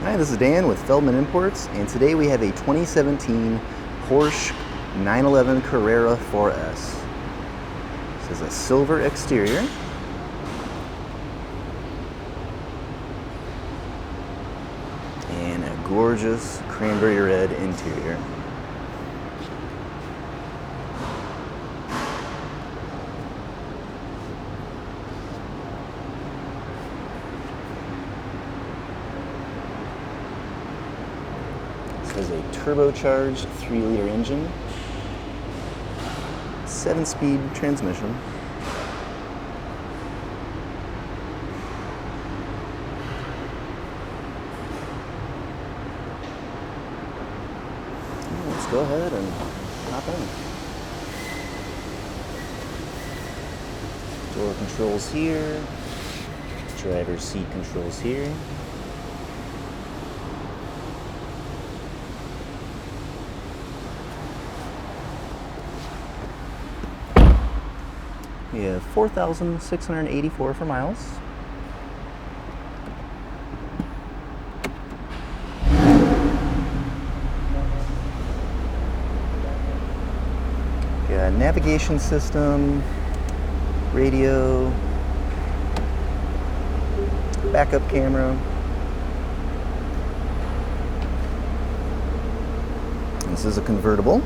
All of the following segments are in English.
Hi, this is Dan with Feldmann Imports, and today we have a 2017 Porsche 911 Carrera 4S. This is a silver exterior. And a gorgeous cranberry red interior. This is a turbocharged 3-liter engine, 7-speed transmission. Let's go ahead and hop in. Door controls here, driver's seat controls here. We have 4,684 for miles. Got navigation system, radio, backup camera. This is a convertible.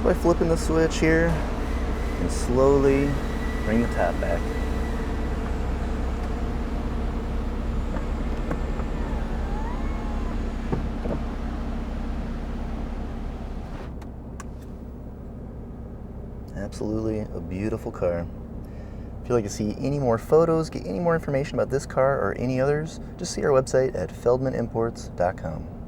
By flipping the switch here and slowly bring the top back. Absolutely a beautiful car. If you'd like to see any more photos, get any more information about this car or any others, just see our website at feldmannimports.com.